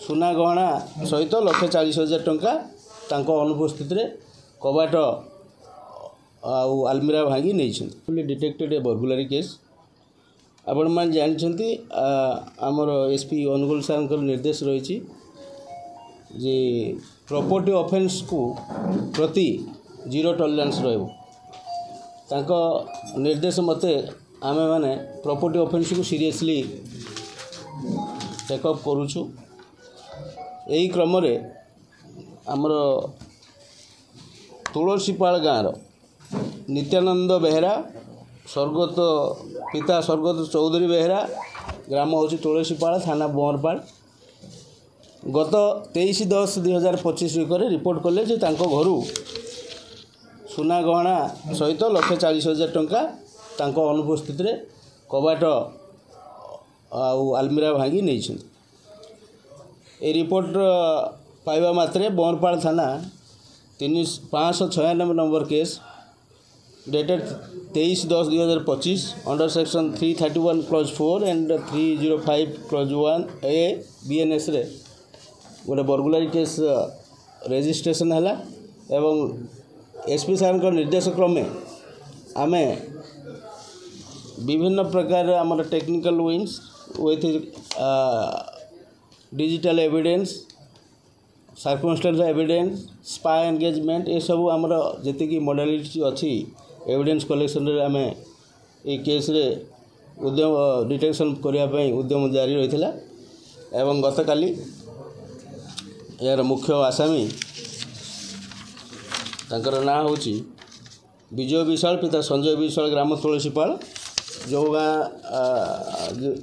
ସୁନା ଗହଣା ସହିତ 1,40,000 ଟଙ୍କା ତାଙ୍କ ଅନୁପସ୍ଥିତିରେ କବାଟ ଆଉ ଆଲମିରା ଭାଙ୍ଗି ନେଇଛନ୍ତି। ଡିଟେକ୍ଟେଡ୍ ଏ ବର୍ଗୁଲାରୀ କେସ୍। ଆପଣମାନେ ଜାଣିଛନ୍ତି ଆମର ଏସପି ଅନୁଗୁଳ ସାର୍ଙ୍କର ନିର୍ଦ୍ଦେଶ ରହିଛି ଯେ ପ୍ରପର୍ଟି ଅଫେନ୍ସକୁ ପ୍ରତି 0 ଟଲରାନ୍ସ ରହିବ। ତାଙ୍କ ନିର୍ଦ୍ଦେଶ ମତେ ଆମେମାନେ ପ୍ରପର୍ଟି ଅଫେନ୍ସକୁ ସିରିୟସଲି ଟେକଅପ୍ କରୁଛୁ। ଏହି କ୍ରମରେ ଆମର ତୁଳସୀପାଳ ଗାଁର ନିତ୍ୟାନନ୍ଦ ବେହେରା ସ୍ୱର୍ଗତ ପିତା ସ୍ୱର୍ଗତ ଚୌଧୁରୀ ବେହେରା ଗ୍ରାମ ହେଉଛି ତୁଳସୀପାଳ ଥାନା ବଅଁରପାଳ ଗତ 23/10/2025 କରି ରିପୋର୍ଟ କଲେ ଯେ ତାଙ୍କ ଘରୁ ସୁନା ଗହଣା ସହିତ 1,40,000 ଟଙ୍କା ତାଙ୍କ ଅନୁପସ୍ଥିତିରେ କବାଟ ଆଉ ଆଲମିରା ଭାଙ୍ଗି ନେଇଛନ୍ତି। ଏ ରିପୋର୍ଟ ପାଇବା ମାତ୍ରେ ବଅଁରପାଳ ଥାନା 596 number case dated 23/10/2025 under section 331 clause 4 and 305 clause 1 A BNS रे गोटे बर्गुलारी केस रेजिस्ट्रेशन है एवं एसपी सार निर्देश क्रमे आमे विभिन्न प्रकार आम technical wings with digital evidence circumstance evidence spa engagement ये सब आमर जी मॉडलिटी अच्छी एविडेंस कलेक्शन रे आमे ए केस रे उद्यम डिटेक्शन करने उद्यम जारी रही है एवं गतकाली यार मुख्य आसामी तांकर नाँ हूँ विजय विशाल पिता संजय विशाल ग्राम तुलसीपाल जो गाँ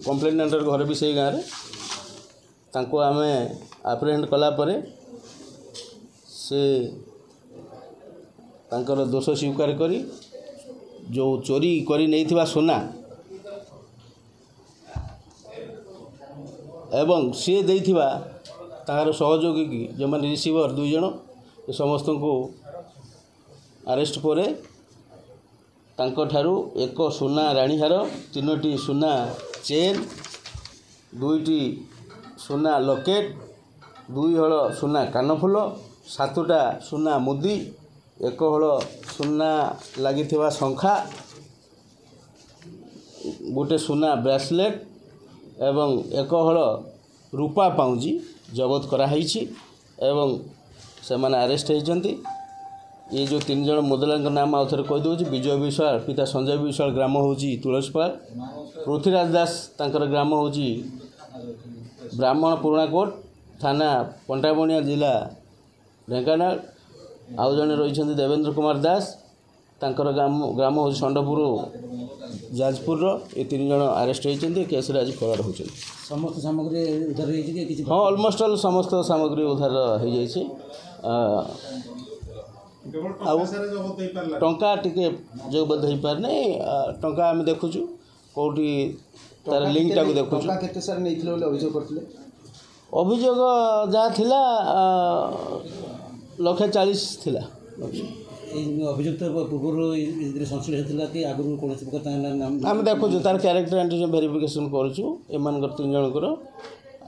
कंप्लेनेंटर घर भी से गाँव तांको आमे एप्रिहेंड कला परे से तांकर दोष स्वीकार करी जो चोरी करी नहीं थिबा सोना एवं सी देथिबा तार सहयोगी की जो मैंने रिसीवर 2 जन समस्त को अरेस्ट करे तांको ठारू एक सुना राणीहार 3टी सुना चेन 2टी सुना लकेट 2 हल सुना कानफुल 7टा सुना मुदी 1 हल सुना लगी शंखा गोटे सुना ब्रेसलेट एवं 1 हल रूपा पाउजी जबत कराई एवं से माने अरेस्ट होती। ये जो 3 जन मुदला नाम आउ थे कहीदे विजय विश्वाल पिता संजय विश्वाल ग्राम हूँ तुलसीपाल पृथ्वीराज दास तांकर ग्राम हूँ ब्राह्मण पुराणाकोट थाना पंटाबणिया जिला ढेंकानाल आउ जने रही देवेंद्र कुमार दास तांकर ग्राम हूँ षंडपुर जाजपुर ये 3 जन अरेस्ट होती केस आज फरार होती। समस्त सामग्री उद्धार हाँ ऑलमोस्ट ऑल समस्त सामग्री उद्धार हो जाए टंका टिके जबत हो पार नहीं टंका आम देखुचु कौटी तार लिंक टाक देखुचु अभियोग जहाँ थिला 1,40,000 थिला। अभियुक्त पूर्व संश्लिष्ट था कि आगुरी कौन प्रकार आम देखुचु तार क्यारेक्टर एंट्री वेरिफिकेशन करुचु एम 3 जनकर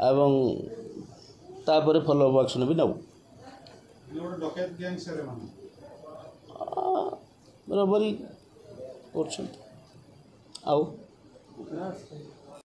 एवं तापर फॉलोअप एक्शन भी नबू बराबरी कर